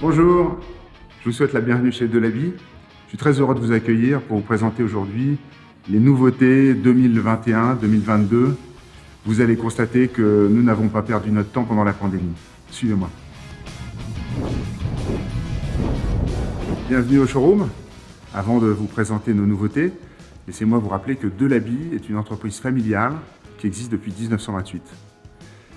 Bonjour, je vous souhaite la bienvenue chez Delaby. Je suis très heureux de vous accueillir pour vous présenter aujourd'hui les nouveautés 2021-2022. Vous allez constater que nous n'avons pas perdu notre temps pendant la pandémie. Suivez-moi. Bienvenue au showroom. Avant de vous présenter nos nouveautés, laissez-moi vous rappeler que Delaby est une entreprise familiale qui existe depuis 1928.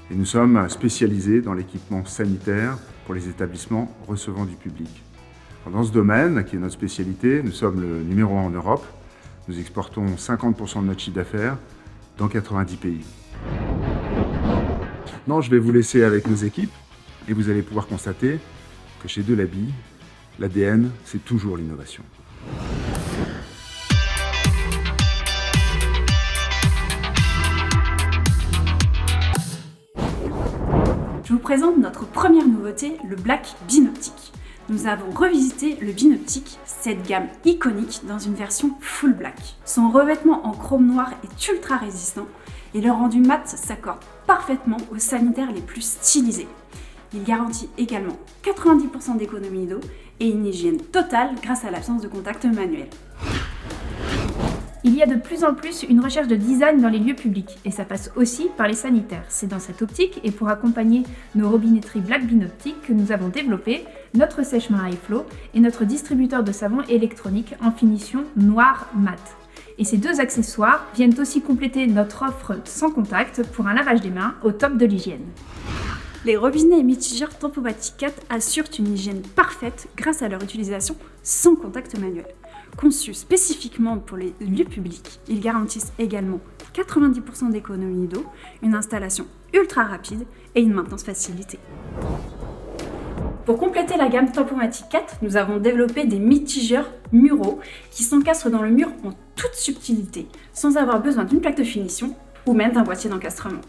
Et nous sommes spécialisés dans l'équipement sanitaire pour les établissements recevant du public. Dans ce domaine, qui est notre spécialité, nous sommes le numéro 1 en Europe. Nous exportons 50% de notre chiffre d'affaires dans 90 pays. Maintenant, je vais vous laisser avec nos équipes et vous allez pouvoir constater que chez Delaby, l'ADN, c'est toujours l'innovation. Je vous présente notre première nouveauté, le Black Binoptique. Nous avons revisité le Binoptique, cette gamme iconique, dans une version full black. Son revêtement en chrome noir est ultra résistant et le rendu mat s'accorde parfaitement aux sanitaires les plus stylisés. Il garantit également 90% d'économie d'eau et une hygiène totale grâce à l'absence de contact manuel. Il y a de plus en plus une recherche de design dans les lieux publics et ça passe aussi par les sanitaires. C'est dans cette optique et pour accompagner nos robinetteries Black Binoptique que nous avons développé notre sèche-main High Flow et notre distributeur de savon électronique en finition noir mat. Et ces deux accessoires viennent aussi compléter notre offre sans contact pour un lavage des mains au top de l'hygiène. Les robinets et mitigeurs Tempomatic 4 assurent une hygiène parfaite grâce à leur utilisation sans contact manuel. Conçus spécifiquement pour les lieux publics, ils garantissent également 90% d'économie d'eau, une installation ultra rapide et une maintenance facilitée. Pour compléter la gamme Tempomatic 4, nous avons développé des mitigeurs muraux qui s'encastrent dans le mur en toute subtilité, sans avoir besoin d'une plaque de finition ou même d'un boîtier d'encastrement.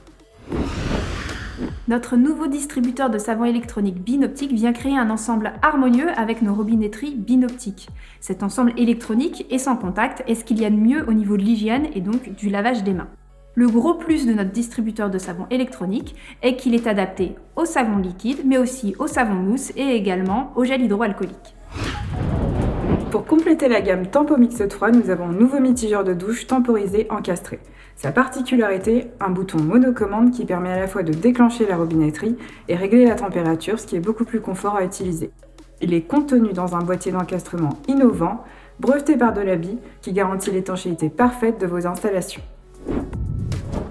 Notre nouveau distributeur de savon électronique Binoptique vient créer un ensemble harmonieux avec nos robinetteries Binoptique. Cet ensemble électronique et sans contact est ce qu'il y a de mieux au niveau de l'hygiène et donc du lavage des mains. Le gros plus de notre distributeur de savon électronique est qu'il est adapté au savon liquide, mais aussi au savon mousse et également au gel hydroalcoolique. Pour compléter la gamme Tempomix 3, nous avons un nouveau mitigeur de douche temporisé encastré. Sa particularité, un bouton monocommande qui permet à la fois de déclencher la robinetterie et régler la température, ce qui est beaucoup plus confort à utiliser. Il est contenu dans un boîtier d'encastrement innovant, breveté par Delaby, qui garantit l'étanchéité parfaite de vos installations.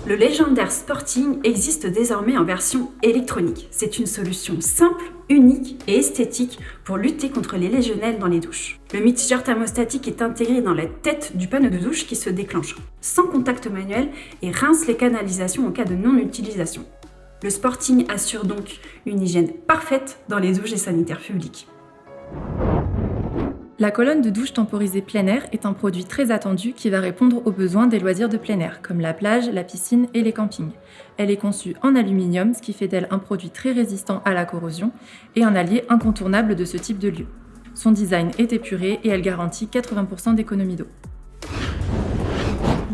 Le légendaire Sporting existe désormais en version électronique. C'est une solution simple, unique et esthétique pour lutter contre les légionnelles dans les douches. Le mitigeur thermostatique est intégré dans la tête du panneau de douche qui se déclenche sans contact manuel et rince les canalisations en cas de non-utilisation. Le Sporting assure donc une hygiène parfaite dans les douches et sanitaires publics. La colonne de douche temporisée plein air est un produit très attendu qui va répondre aux besoins des loisirs de plein air, comme la plage, la piscine et les campings. Elle est conçue en aluminium, ce qui fait d'elle un produit très résistant à la corrosion et un allié incontournable de ce type de lieu. Son design est épuré et elle garantit 80% d'économie d'eau.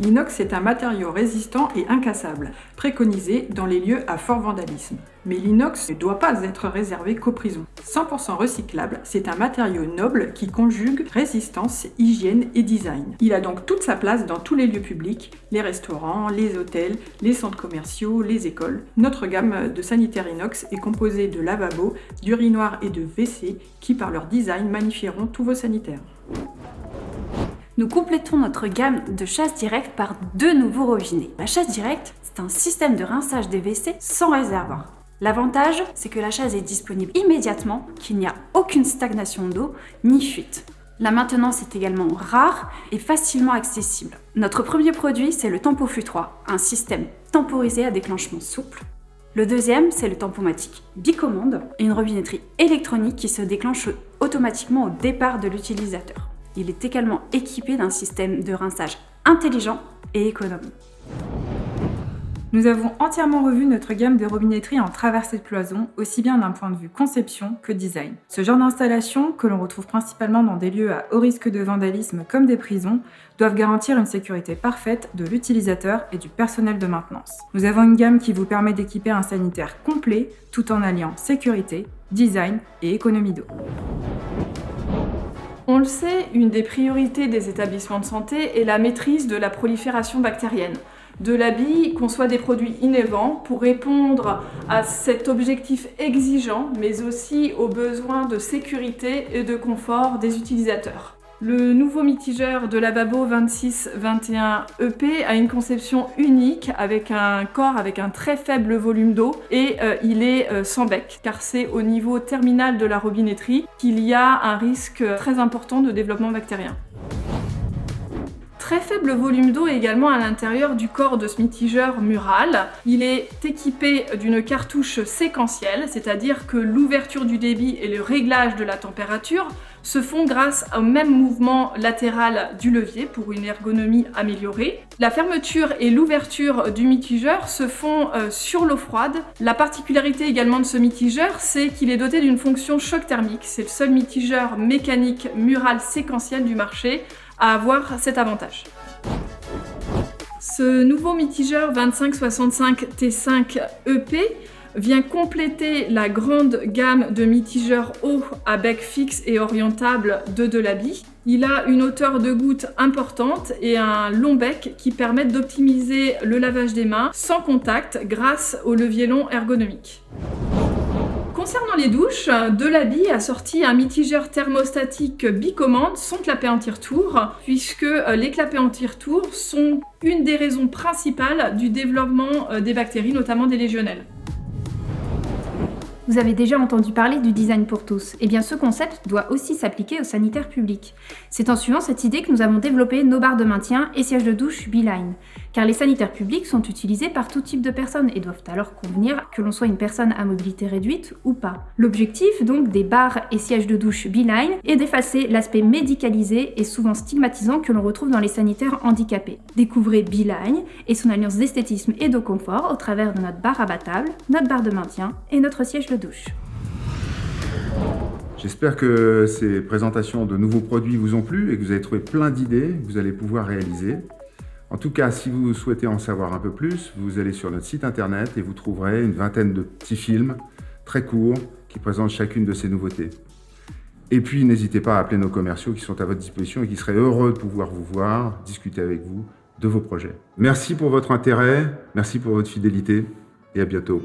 L'inox est un matériau résistant et incassable, préconisé dans les lieux à fort vandalisme. Mais l'inox ne doit pas être réservé qu'aux prisons. 100% recyclable, c'est un matériau noble qui conjugue résistance, hygiène et design. Il a donc toute sa place dans tous les lieux publics, les restaurants, les hôtels, les centres commerciaux, les écoles. Notre gamme de sanitaires inox est composée de lavabos, d'urinoirs et de WC qui, par leur design, magnifieront tous vos sanitaires. Nous complétons notre gamme de chasse directe par deux nouveaux robinets. La chasse directe, c'est un système de rinçage des WC sans réservoir. L'avantage, c'est que la chasse est disponible immédiatement, qu'il n'y a aucune stagnation d'eau ni fuite. La maintenance est également rare et facilement accessible. Notre premier produit, c'est le TempoFlux 3, un système temporisé à déclenchement souple. Le deuxième, c'est le Tempomatic Bicommande, une robinetterie électronique qui se déclenche automatiquement au départ de l'utilisateur. Il est également équipé d'un système de rinçage intelligent et économe. Nous avons entièrement revu notre gamme de robinetterie en traversée de cloison, aussi bien d'un point de vue conception que design. Ce genre d'installation, que l'on retrouve principalement dans des lieux à haut risque de vandalisme comme des prisons, doivent garantir une sécurité parfaite de l'utilisateur et du personnel de maintenance. Nous avons une gamme qui vous permet d'équiper un sanitaire complet tout en alliant sécurité, design et économie d'eau. On le sait, une des priorités des établissements de santé est la maîtrise de la prolifération bactérienne. De l'Abi conçoit des produits innovants pour répondre à cet objectif exigeant, mais aussi aux besoins de sécurité et de confort des utilisateurs. Le nouveau mitigeur de lavabo 2621 EP a une conception unique avec un corps avec un très faible volume d'eau et il est sans bec car c'est au niveau terminal de la robinetterie qu'il y a un risque très important de développement bactérien. Très faible volume d'eau également à l'intérieur du corps de ce mitigeur mural. Il est équipé d'une cartouche séquentielle, c'est-à-dire que l'ouverture du débit et le réglage de la température se font grâce au même mouvement latéral du levier pour une ergonomie améliorée. La fermeture et l'ouverture du mitigeur se font sur l'eau froide. La particularité également de ce mitigeur, c'est qu'il est doté d'une fonction choc thermique. C'est le seul mitigeur mécanique mural séquentiel du marché à avoir cet avantage. Ce nouveau mitigeur 2565 T5 EP vient compléter la grande gamme de mitigeurs eau à bec fixe et orientable de l'Abi. Il a une hauteur de goutte importante et un long bec qui permettent d'optimiser le lavage des mains sans contact grâce au levier long ergonomique. Concernant les douches, de l'Abi a sorti un mitigeur thermostatique bicommande sans clapet anti-retour, puisque les clapets anti-retour sont une des raisons principales du développement des bactéries, notamment des légionnelles. Vous avez déjà entendu parler du design pour tous. Eh bien, ce concept doit aussi s'appliquer aux sanitaires publics. C'est en suivant cette idée que nous avons développé nos barres de maintien et sièges de douche Beeline. Car les sanitaires publics sont utilisés par tout type de personnes et doivent alors convenir que l'on soit une personne à mobilité réduite ou pas. L'objectif donc des barres et sièges de douche Beeline est d'effacer l'aspect médicalisé et souvent stigmatisant que l'on retrouve dans les sanitaires handicapés. Découvrez Beeline et son alliance d'esthétisme et de confort au travers de notre barre abattable, notre barre de maintien et notre siège de douche. J'espère que ces présentations de nouveaux produits vous ont plu et que vous avez trouvé plein d'idées que vous allez pouvoir réaliser. En tout cas, si vous souhaitez en savoir un peu plus, vous allez sur notre site internet et vous trouverez une vingtaine de petits films très courts qui présentent chacune de ces nouveautés. Et puis, n'hésitez pas à appeler nos commerciaux qui sont à votre disposition et qui seraient heureux de pouvoir vous voir, discuter avec vous de vos projets. Merci pour votre intérêt, merci pour votre fidélité et à bientôt.